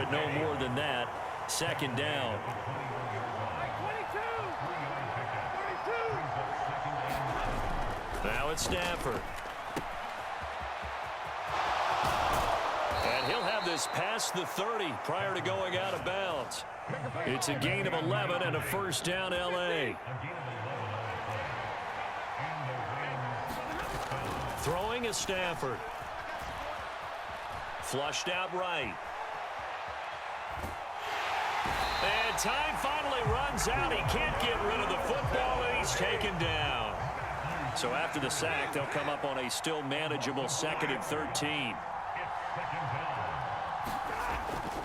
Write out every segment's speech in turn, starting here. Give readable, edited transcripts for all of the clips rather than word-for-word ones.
but no more than that. Second down. Now it's Stafford. And he'll have this past the 30 prior to going out of bounds. It's a gain of 11 and a first down, L.A. Throwing is Stafford. Flushed out right. And time finally runs out. He can't get rid of the football, and he's taken down. So after the sack, they'll come up on a still manageable 2nd and 13.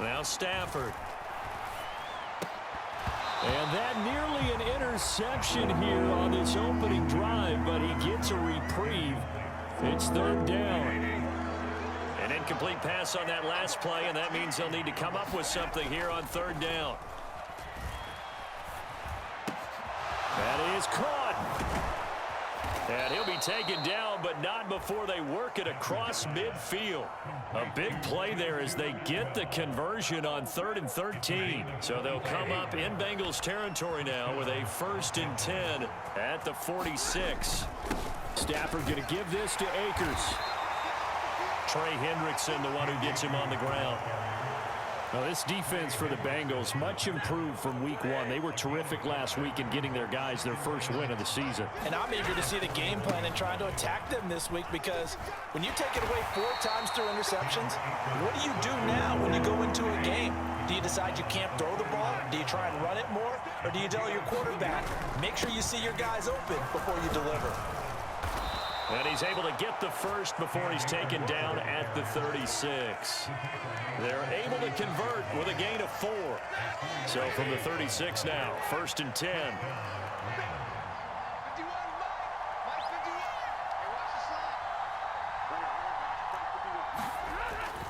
Now Stafford. And that nearly an interception here on this opening drive, but he gets a reprieve. It's 3rd down. An incomplete pass on that last play, and that means they'll need to come up with something here on 3rd down. That is caught. And he'll be taken down, but not before they work it across midfield. A big play there as they get the conversion on 3rd and 13. So they'll come up in Bengals territory now with a 1st and 10 at the 46. Stafford going to give this to Akers. Trey Hendrickson, the one who gets him on the ground. Now, this defense for the Bengals, much improved from week 1. They were terrific last week in getting their guys their first win of the season. And I'm eager to see the game plan and trying to attack them this week, because when you take it away 4 times through interceptions, what do you do now when you go into a game? Do you decide you can't throw the ball? Do you try and run it more? Or do you tell your quarterback, make sure you see your guys open before you deliver? And he's able to get the first before he's taken down at the 36. They're able to convert with a gain of 4. So from the 36 now, 1st and 10.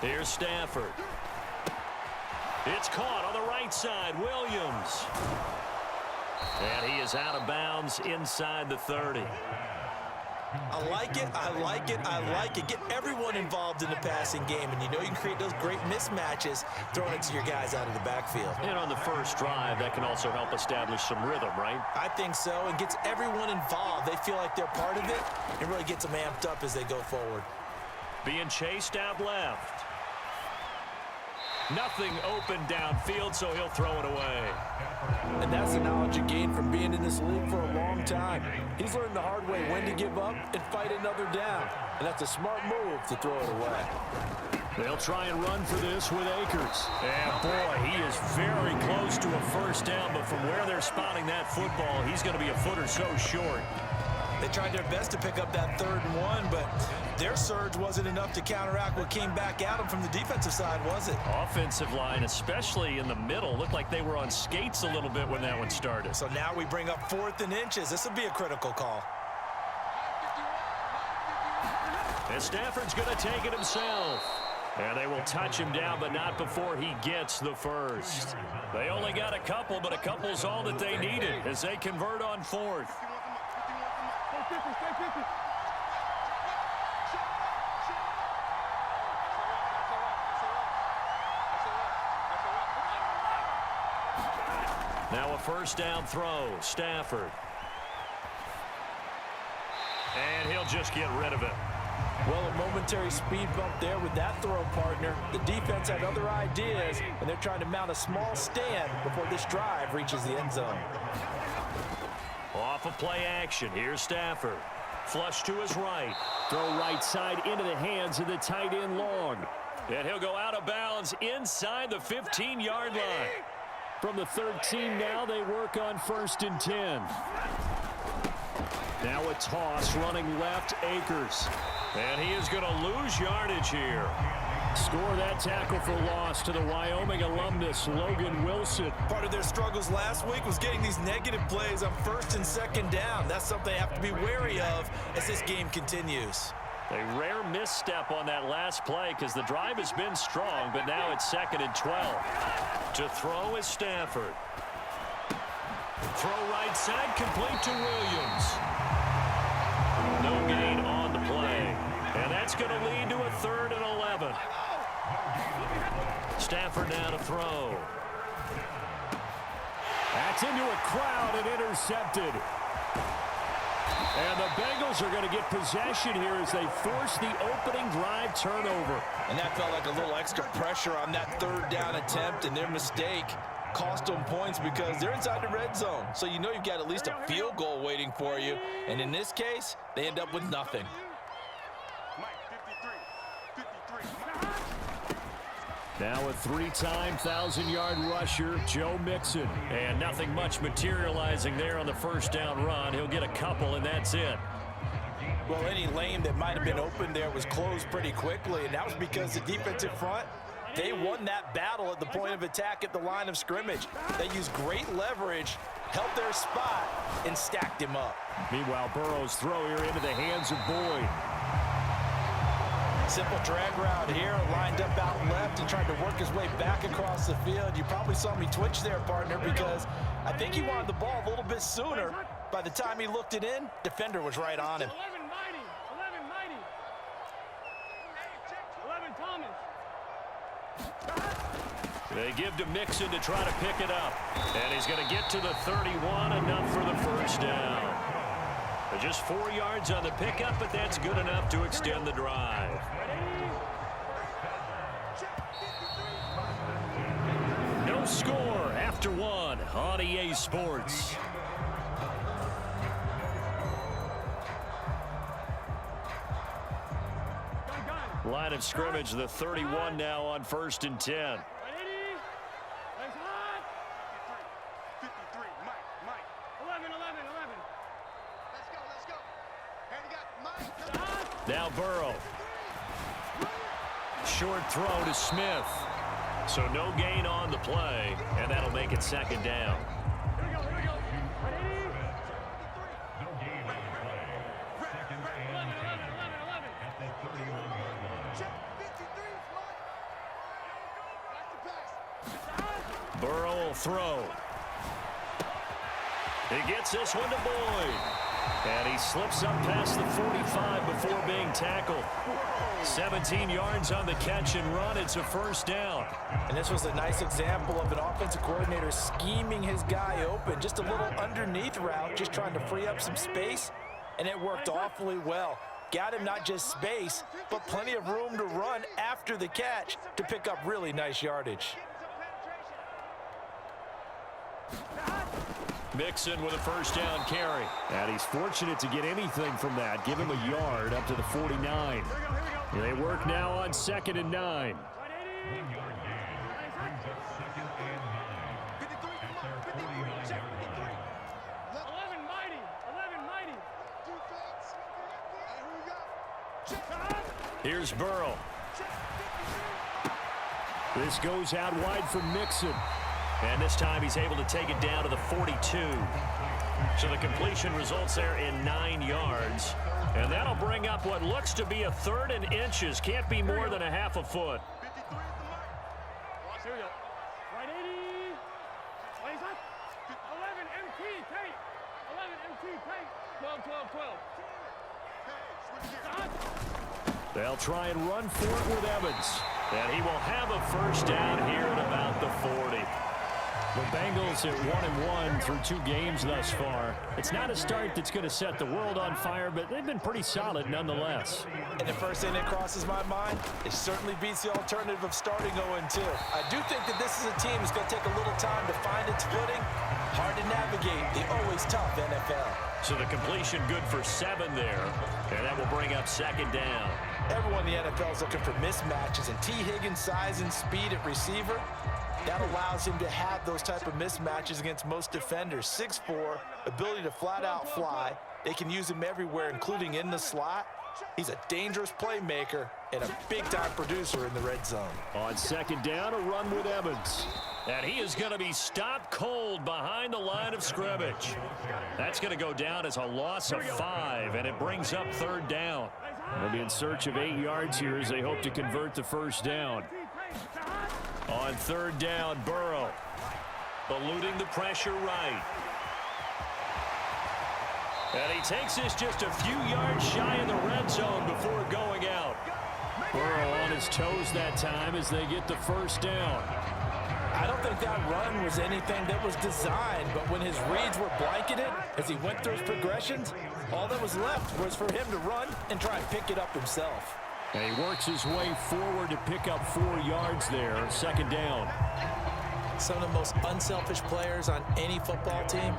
Here's Stafford. It's caught on the right side, Williams. And he is out of bounds inside the 30. I like it, I like it, I like it. Get everyone involved in the passing game, and you know you can create those great mismatches throwing it to your guys out of the backfield. And on the first drive, that can also help establish some rhythm, right? I think so, and gets everyone involved. They feel like they're part of it, and really gets them amped up as they go forward. Being chased out left. Nothing open downfield, so he'll throw it away. And that's the knowledge he gained from being in this league for a long time. He's learned the hard way when to give up and fight another down. And that's a smart move to throw it away. They'll try and run for this with Akers. And boy, he is very close to a first down, but from where they're spotting that football, he's going to be a foot or so short. They tried their best to pick up that 3rd and 1, but their surge wasn't enough to counteract what came back at them from the defensive side, was it? Offensive line, especially in the middle, looked like they were on skates a little bit when that one started. So now we bring up 4th and inches. This will be a critical call. And Stafford's going to take it himself. And they will touch him down, but not before he gets the first. They only got a couple, but a couple's all that they needed as they convert on 4th. Now a first down throw, Stafford. And he'll just get rid of it. Well, a momentary speed bump there with that throw, partner. The defense had other ideas, and they're trying to mount a small stand before this drive reaches the end zone. Off of play action, here's Stafford. Flush to his right. Throw right side into the hands of the tight end Long. And he'll go out of bounds inside the 15-yard line. From the 13 now, they work on 1st and 10. Now a toss running left, Akers. And he is going to lose yardage here. Score that tackle for loss to the Wyoming alumnus, Logan Wilson. Part of their struggles last week was getting these negative plays on 1st and 2nd down. That's something they have to be wary of as this game continues. A rare misstep on that last play because the drive has been strong, but now it's 2nd and 12. To throw is Stafford. Throw right side, complete to Williams. No gain on the play. And that's going to lead to a 3rd and 11. Stafford now to throw. That's into a crowd and intercepted. And the Bengals are going to get possession here as they force the opening drive turnover. And that felt like a little extra pressure on that third down attempt, and their mistake cost them points because they're inside the red zone. So you know you've got at least a field goal waiting for you. And in this case, they end up with nothing. Now a three-time 1,000-yard rusher, Joe Mixon. And nothing much materializing there on the first down run. He'll get a couple, and that's it. Well, any lane that might have been open there was closed pretty quickly, and that was because the defensive front, they won that battle at the point of attack at the line of scrimmage. They used great leverage, held their spot, and stacked him up. Meanwhile, Burrow's throw here into the hands of Boyd. Simple drag route here, lined up out left and tried to work his way back across the field. You probably saw me twitch there, partner, because I think he wanted the ball a little bit sooner. By the time he looked it in, defender was right on him. 11 Thomas. They give to Mixon to try to pick it up. And he's going to get to the 31, enough for the first down. But just 4 yards on the pickup, but that's good enough to extend the drive. No score after one on EA Sports. Line of scrimmage, the 31 now on 1st and 10. Now Burrow. Short throw to Smith. So no gain on the play, and that'll make it 2nd down. Burrow will throw. He gets this one to Boyd. And he slips up past the 45 before being tackled. 17 yards on the catch and run. It's a 1st down. And this was a nice example of an offensive coordinator scheming his guy open. Just a little underneath route, just trying to free up some space. And it worked awfully well. Got him not just space, but plenty of room to run after the catch to pick up really nice yardage. Mixon with a 1st down carry. And he's fortunate to get anything from that. Give him a yard up to the 49. They work now on 2nd and 9. Here's Burrow. This goes out wide for Mixon. And this time he's able to take it down to the 42. So the completion results there in 9 yards. And that'll bring up what looks to be a 3rd and inches. Can't be more than a half a foot. Here we go. Right 80. What is that? 11 MT tape. 11 MT tape. 12, 12, 12. They'll try and run for it with Evans. And he will have a 1st down here at about the 40. The Bengals at 1-1 through 2 games thus far. It's not a start that's going to set the world on fire, but they've been pretty solid nonetheless. And the first thing that crosses my mind, it certainly beats the alternative of starting 0-2. I do think that this is a team that's going to take a little time to find its footing. Hard to navigate the always tough NFL. So the completion good for 7 there, and that will bring up 2nd down. Everyone in the NFL is looking for mismatches, and T. Higgins' size and speed at receiver, that allows him to have those type of mismatches against most defenders. 6'4", ability to flat-out fly. They can use him everywhere, including in the slot. He's a dangerous playmaker and a big-time producer in the red zone. On 2nd down, a run with Evans. And he is going to be stopped cold behind the line of scrimmage. That's going to go down as a loss of 5, and it brings up 3rd down. They'll be in search of 8 yards here as they hope to convert the 1st down. On 3rd down, Burrow eluding the pressure right. And he takes this just a few yards shy of the red zone before going out. Burrow on his toes that time as they get the first down. I don't think that run was anything that was designed, but when his reads were blanketed, as he went through his progressions, all that was left was for him to run and try and pick it up himself. And he works his way forward to pick up 4 yards there, second down. Some of the most unselfish players on any football team,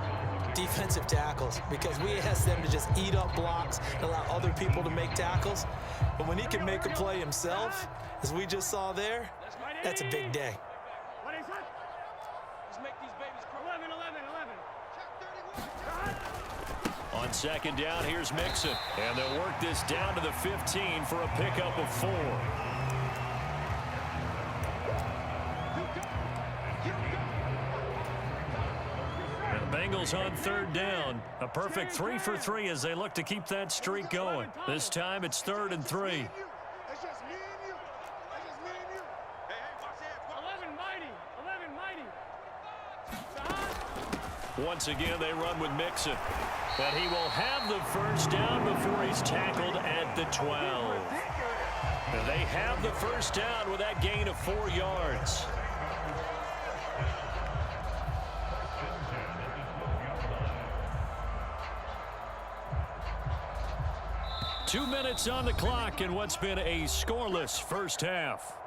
defensive tackles, because we ask them to just eat up blocks and allow other people to make tackles. But when he can make a play himself, as we just saw there, that's a big day. On second down, here's Mixon. And they'll work this down to the 15 for a pickup of 4. The Bengals on third down. A perfect 3 for 3 as they look to keep that streak going. This time it's 3rd and 3. Once again, they run with Mixon. But he will have the first down before he's tackled at the 12. And they have the first down with that gain of 4 yards. Two minutes on the clock in what's been a scoreless first half.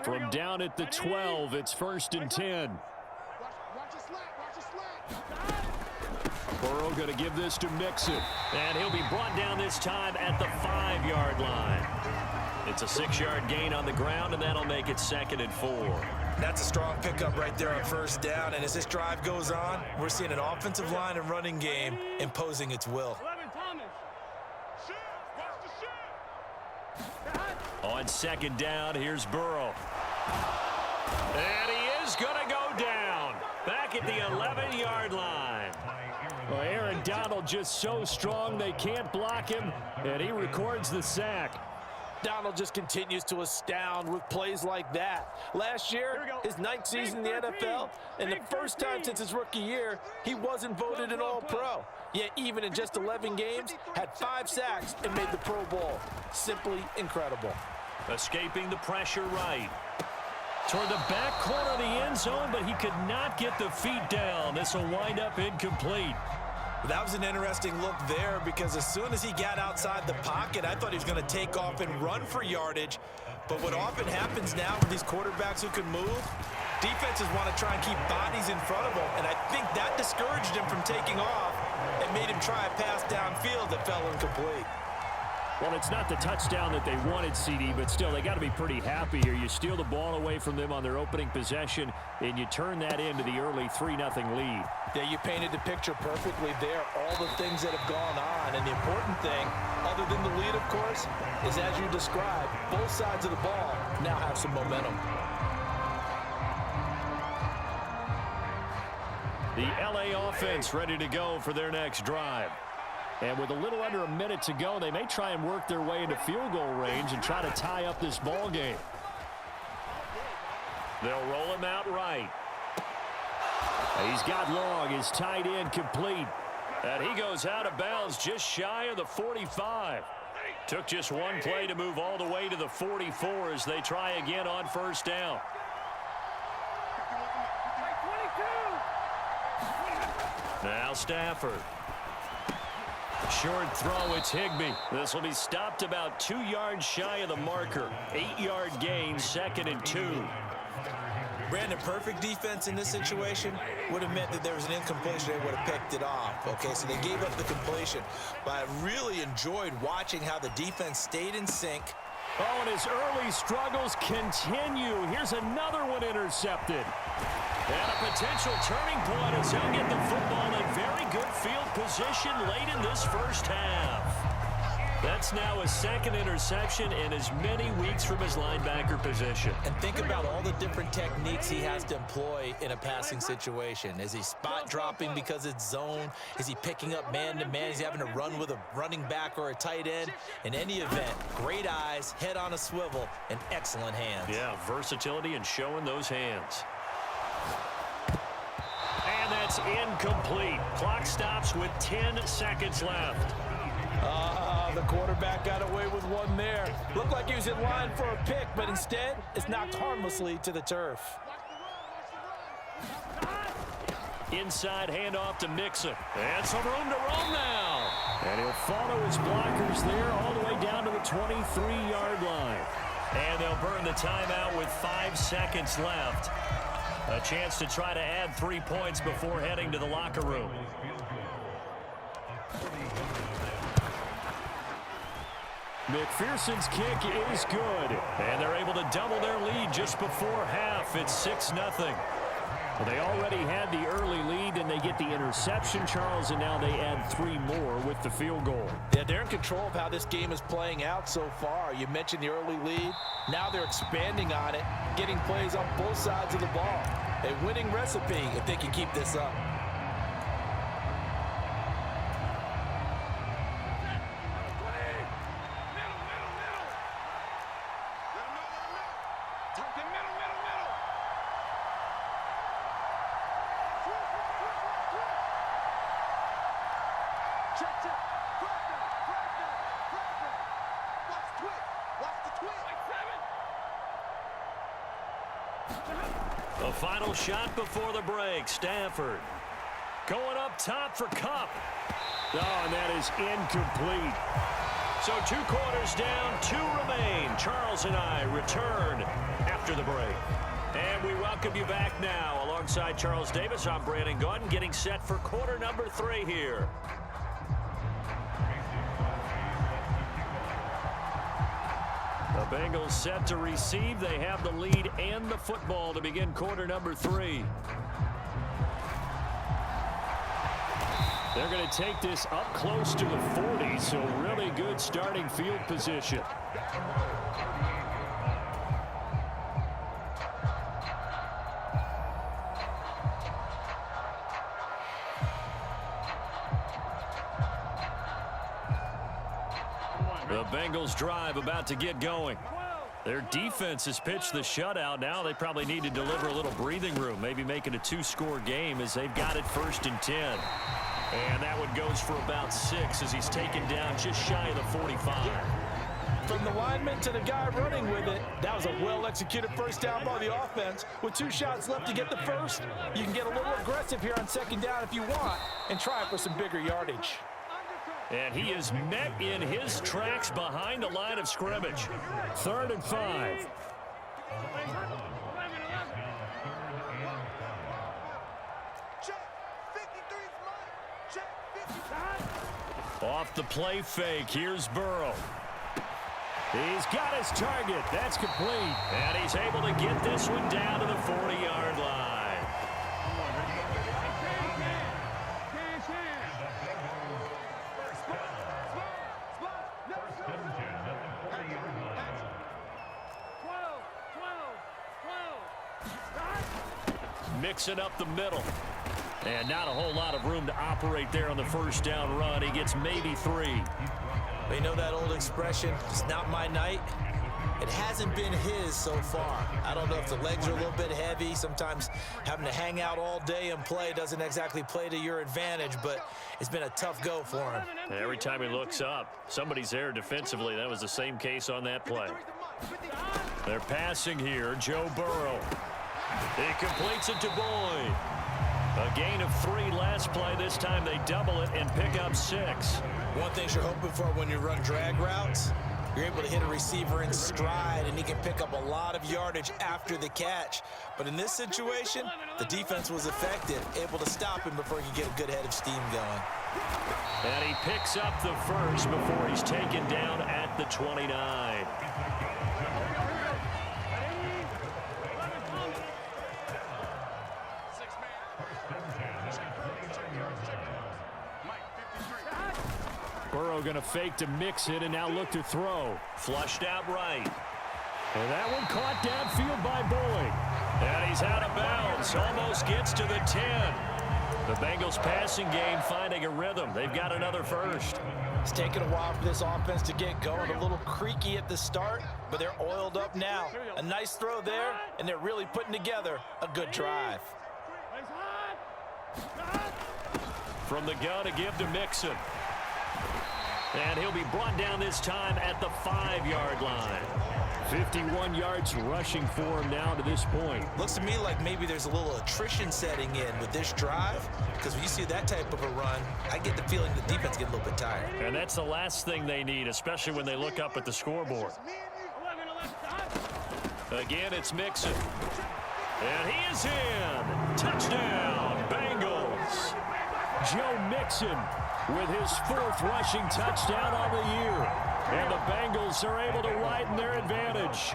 From down at the 12, it's 1st and 10. Burrow going to give this to Mixon. And he'll be brought down this time at the 5-yard line. It's a 6-yard gain on the ground, and that'll make it 2nd and 4. That's a strong pickup right there on first down. And as this drive goes on, we're seeing an offensive line and running game imposing its will. On second down, here's Burrow. And he is going to go down. Back at the 11-yard line. Well, Aaron Donald just so strong they can't block him, and he records the sack. Donald just continues to astound with plays like that. Last year, his 9th season in the NFL, and the first time since his rookie year, he wasn't voted an All-Pro. Yet even in just 11 games, had 5 sacks and made the Pro Bowl. Simply incredible. Escaping the pressure right. Toward the back corner of the end zone, but he could not get the feet down. This will wind up incomplete. That was an interesting look there because as soon as he got outside the pocket, I thought he was going to take off and run for yardage. But what often happens now with these quarterbacks who can move, defenses want to try and keep bodies in front of them. And I think that discouraged him from taking off and made him try a pass downfield that fell incomplete. Well, it's not the touchdown that they wanted, CD, but still, they got to be pretty happy here. You steal the ball away from them on their opening possession, and you turn that into the early 3-0 lead. Yeah, you painted the picture perfectly there, all the things that have gone on. And the important thing, other than the lead, of course, is as you described, both sides of the ball now have some momentum. The LA offense ready to go for their next drive. And with a little under a minute to go, they may try and work their way into field goal range and try to tie up this ball game. They'll roll him out right. He's got long, his tight end complete. And he goes out of bounds just shy of the 45. Took just one play to move all the way to the 44 as they try again on first down. Now Stafford. Short throw, it's Higbee. This will be stopped about 2 yards shy of the marker. 8-yard gain, 2nd and 2. Brandon, perfect defense in this situation would have meant that there was an incompletion. They would have picked it off. Okay, so they gave up the completion. But I really enjoyed watching how the defense stayed in sync. Oh, and his early struggles continue. Here's another one intercepted. And a potential turning point as he'll get the football in very good field position late in this first half. That's now his 2nd interception in as many weeks from his linebacker position. And think about all the different techniques he has to employ in a passing situation. Is he spot dropping because it's zone? Is he picking up man-to-man? Is he having to run with a running back or a tight end? In any event, great eyes, head on a swivel, and excellent hands. Yeah, versatility and showing those hands. And that's incomplete. Clock stops with 10 seconds left. Well, the quarterback got away with one there. Looked like he was in line for a pick, but instead, it's knocked harmlessly to the turf. Inside handoff to Mixon. And some room to roam now. And he'll follow his blockers there all the way down to the 23-yard line. And they'll burn the timeout with 5 seconds left. A chance to try to add 3 points before heading to the locker room. McPherson's kick is good. And they're able to double their lead just before half. It's 6-0. Well, they already had the early lead, and they get the interception, Charles, and now they add 3 more with the field goal. Yeah, they're in control of how this game is playing out so far. You mentioned the early lead. Now they're expanding on it, getting plays on both sides of the ball. A winning recipe if they can keep this up. The final shot before the break. Stafford going up top for Kupp. Oh, and that is incomplete. So 2 quarters down, 2 remain. Charles and I return after the break. And we welcome you back now. Alongside Charles Davis, I'm Brandon Gaudin, getting set for quarter number 3 here. The Bengals set to receive. They have the lead and the football to begin quarter number 3. They're going to take this up close to the 40, so really good starting field position. The Bengals drive about to get going. Their defense has pitched the shutout. Now they probably need to deliver a little breathing room, maybe make it a 2-score game as they've got it 1st and 10. And that one goes for about 6 as he's taken down just shy of the 45. From the lineman to the guy running with it, that was a well-executed first down by the offense. With 2 shots left to get the first, you can get a little aggressive here on 2nd down if you want and try for some bigger yardage. And he is met in his tracks behind the line of scrimmage. 3rd and 5. Off the play fake, here's Burrow. He's got his target. That's complete. And he's able to get this one down to the 40-yard line. Mixing up the middle. And not a whole lot of room to operate there on the first down run. He gets maybe 3. You know that old expression, it's not my night? It hasn't been his so far. I don't know if the legs are a little bit heavy. Sometimes having to hang out all day and play doesn't exactly play to your advantage, but it's been a tough go for him. Every time he looks up, somebody's there defensively. That was the same case on that play. They're passing here. Joe Burrow. He completes it to Boyd. A gain of 3 last play. This time they double it and pick up 6. One thing you're hoping for when you run drag routes, you're able to hit a receiver in stride, and he can pick up a lot of yardage after the catch. But in this situation, the defense was effective, able to stop him before he could get a good head of steam going. And he picks up the first before he's taken down at the 29. Burrow going to fake to mix it and now look to throw. Flushed out right. And that one caught downfield by Boyd. And he's out of bounds. Almost gets to the 10. The Bengals passing game finding a rhythm. They've got another first. It's taken a while for this offense to get going. A little creaky at the start, but they're oiled up now. A nice throw there, and they're really putting together a good drive. From the gun to give to Mixon. And he'll be brought down this time at the 5-yard line. 51 yards rushing for him now to this point. Looks to me like maybe there's a little attrition setting in with this drive, because when you see that type of a run, I get the feeling the defense get a little bit tired. And that's the last thing they need, especially when they look up at the scoreboard. Again, it's Mixon. And he is in. Touchdown, Bengals. Joe Mixon with his 4th rushing touchdown on the year. And the Bengals are able to widen their advantage.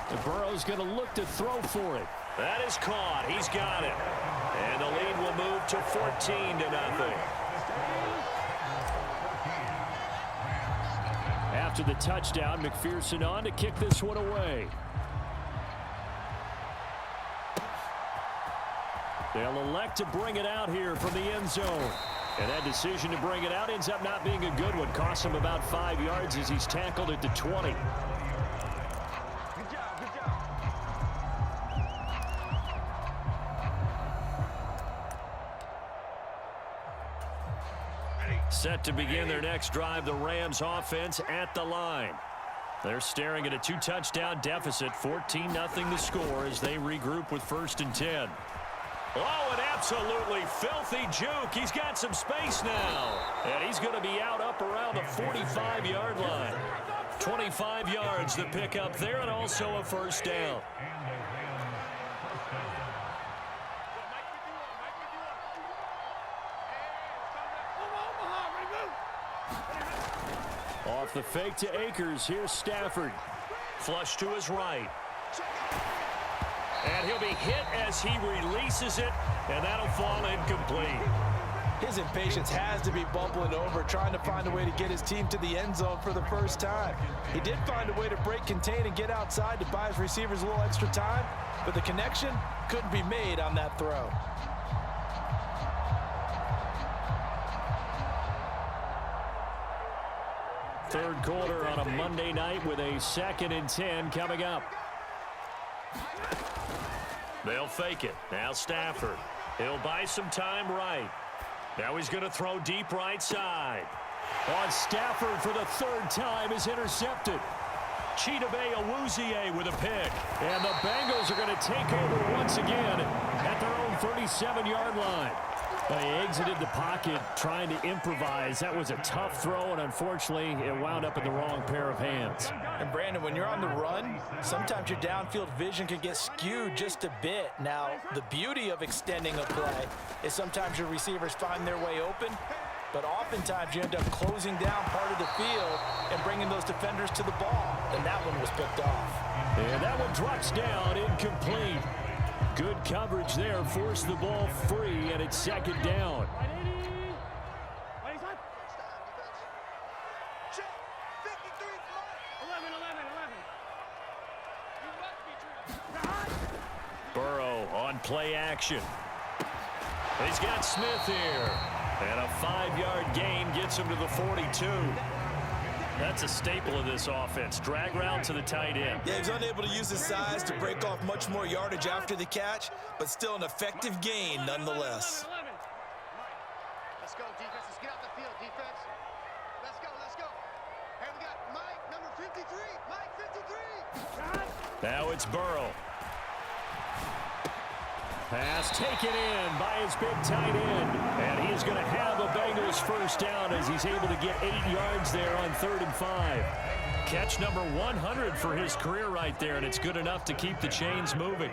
The Burrow's going to look to throw for it. That is caught. He's got it. And the lead will move to 14-0. After the touchdown, McPherson on to kick this one away. They'll elect to bring it out here from the end zone. And that decision to bring it out ends up not being a good one. Costs him about 5 yards as he's tackled at the 20. Set to begin their next drive, the Rams offense at the line. They're staring at a 2-touchdown deficit, 14-0 the score as they regroup with 1st and 10. Oh, an absolutely filthy juke. He's got some space now. And he's going to be out up around the 45-yard line. 25 yards the pick up there, and also a 1st down. Off the fake to Akers. Here's Stafford. Flush to his right. And he'll be hit as he releases it, and that'll fall incomplete. His impatience has to be bubbling over, trying to find a way to get his team to the end zone for the first time. He did find a way to break contain and get outside to buy his receivers a little extra time, but the connection couldn't be made on that throw. Third quarter on a Monday night with a 2nd and 10 coming up. They'll fake it. Now Stafford. He'll buy some time right. Now he's going to throw deep right side. On Stafford for the 3rd time is intercepted. Chidobe Awuzie with a pick. And the Bengals are going to take over once again at their own 37-yard line. They exited the pocket trying to improvise. That was a tough throw, and unfortunately, it wound up in the wrong pair of hands. And Brandon, when you're on the run, sometimes your downfield vision can get skewed just a bit. Now, the beauty of extending a play is sometimes your receivers find their way open, but oftentimes you end up closing down part of the field and bringing those defenders to the ball. And that one was picked off. And that one drops down, incomplete. Good coverage there, forced the ball free, and it's 2nd down. Burrow on play action. He's got Smith here. And a 5-yard gain gets him to the 42. That's a staple of this offense. Drag route to the tight end. Yeah, he's unable to use his size to break off much more yardage after the catch, but still an effective gain nonetheless. Let's go, defense. Let's get out the field, defense. Let's go, let's go. Hey, we got Mike, number 53. Mike, 53. Now it's Burrow. Pass taken in by his big tight end. And he is going to have a Bengals 1st down as he's able to get 8 yards there on 3rd and 5. Catch number 100 for his career right there, and it's good enough to keep the chains moving.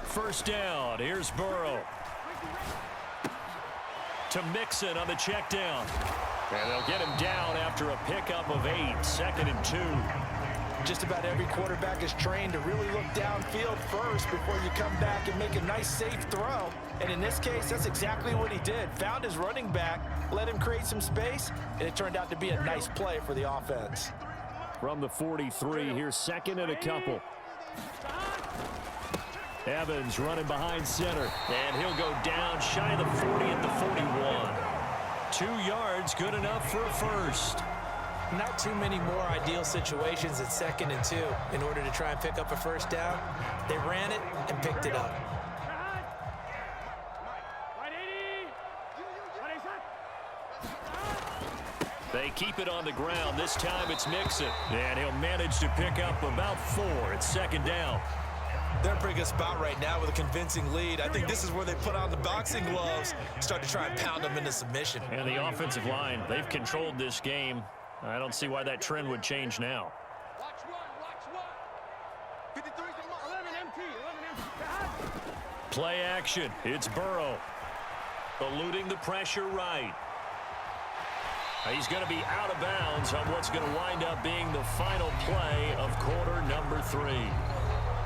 1st down. Here's Burrow. To Mixon on the check down. And they'll get him down after a pickup of 8. 2nd and 2. Just about every quarterback is trained to really look downfield first before you come back and make a nice, safe throw. And in this case, that's exactly what he did. Found his running back, let him create some space, and it turned out to be a nice play for the offense. From the 43, here's 2nd and a couple. Evans running behind center, and he'll go down shy of the 40 at the 41. 2 yards, good enough for a 1st. Not too many more ideal situations at 2nd and 2 in order to try and pick up a first down. They ran it and picked it up. They keep it on the ground. This time it's Mixon. And he'll manage to pick up about 4. It's 2nd down. They're in a pretty good spot right now with a convincing lead. I think this is where they put on the boxing gloves, start to try and pound them into submission. And the offensive line, they've controlled this game. I don't see why that trend would change now. Watch one. 53 11 MT, 11 MT. Play action. It's Burrow. Eluding the pressure right. He's going to be out of bounds on what's going to wind up being the final play of quarter number 3.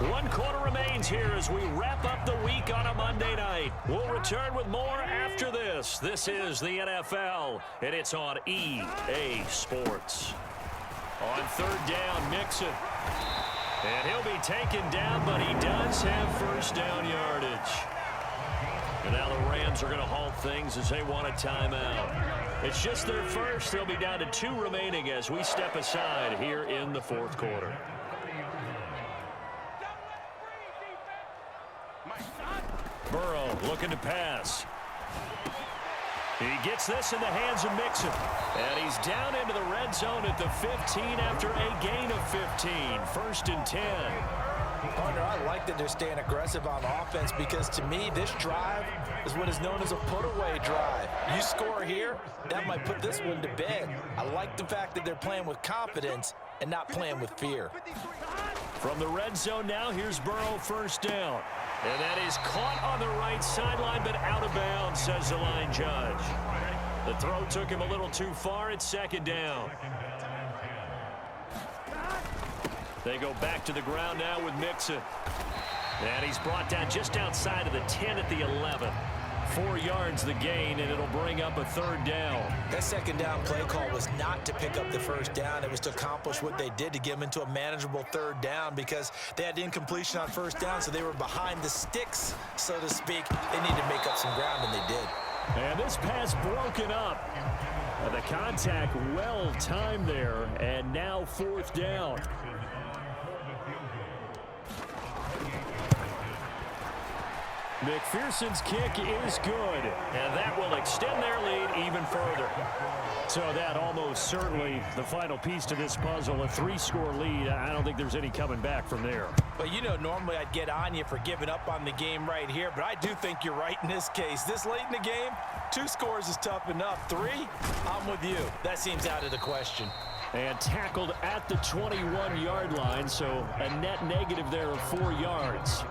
1 quarter remains here as we wrap up the week on a Monday night. We'll return with more after this. This is the NFL, and it's on EA Sports. On 3rd down, Mixon. And he'll be taken down, but he does have first down yardage. And now the Rams are going to halt things as they want a timeout. It's just their first. They'll be down to 2 remaining as we step aside here in the 4th quarter. Burrow looking to pass. He gets this in the hands of Mixon. And he's down into the red zone at the 15 after a gain of 15. 1st and 10. Partner, I like that they're staying aggressive on offense because to me, this drive is what is known as a put-away drive. You score here, that might put this one to bed. I like the fact that they're playing with confidence and not playing with fear. From the red zone now, here's Burrow, 1st down. And that is caught on the right sideline, but out of bounds, says the line judge. The throw took him a little too far. It's 2nd down. They go back to the ground now with Mixon. And he's brought down just outside of the 10 at the 11. 4 yards the gain, and it'll bring up a 3rd down. That 2nd down play call was not to pick up the first down. It was to accomplish what they did to get them into a manageable 3rd down because they had incompletion on first down, so they were behind the sticks, so to speak. They needed to make up some ground, and they did. And this pass broken up. The contact well timed there, and now 4th down. McPherson's kick is good, and that will extend their lead even further. So that almost certainly the final piece to this puzzle, a 3-score lead. I don't think there's any coming back from there. But you know, normally I'd get on you for giving up on the game right here, but I do think you're right in this case. This late in the game, 2 scores is tough enough. 3, I'm with you. That seems out of the question. And tackled at the 21-yard line, so a net negative there of 4 yards.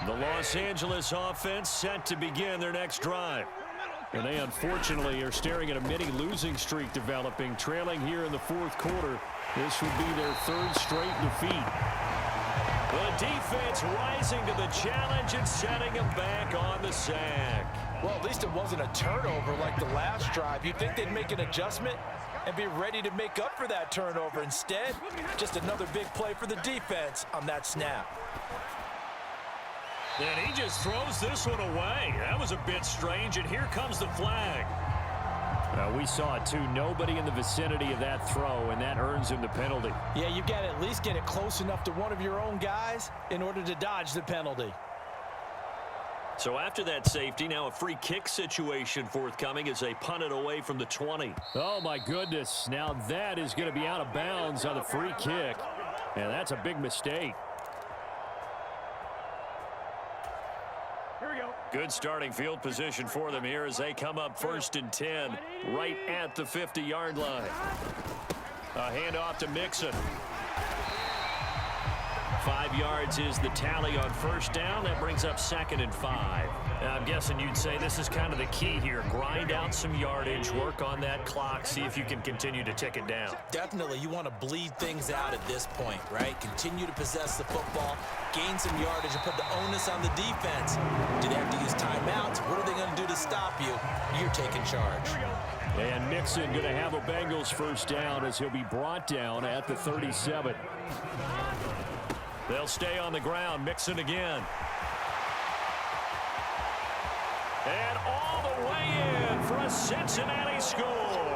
The Los Angeles offense set to begin their next drive. And they unfortunately are staring at a mini losing streak developing, trailing here in the 4th quarter. This would be their 3rd straight defeat. The defense rising to the challenge and setting them back on the sack. Well, at least it wasn't a turnover like the last drive. You'd think they'd make an adjustment and be ready to make up for that turnover. Instead, just another big play for the defense on that snap. And he just throws this one away. That was a bit strange, and here comes the flag. We saw it, too. Nobody in the vicinity of that throw, and that earns him the penalty. Yeah, you've got to at least get it close enough to one of your own guys in order to dodge the penalty. So after that safety, now a free kick situation forthcoming as they punt it away from the 20. Oh, my goodness. Now that is going to be out of bounds on the free kick, and that's a big mistake. Good starting field position for them here as they come up 1st and 10 right at the 50-yard line. A handoff to Mixon. 5 yards is the tally on 1st down. That brings up 2nd and 5. Now, I'm guessing you'd say this is kind of the key here. Grind out some yardage, work on that clock, see if you can continue to tick it down. Definitely, you want to bleed things out at this point, right? Continue to possess the football, gain some yardage, and put the onus on the defense. Do they have to use timeouts? What are they going to do to stop you? You're taking charge. And Mixon going to have a Bengals 1st down as he'll be brought down at the 37. They'll stay on the ground, mixing again. And all the way in for a Cincinnati score.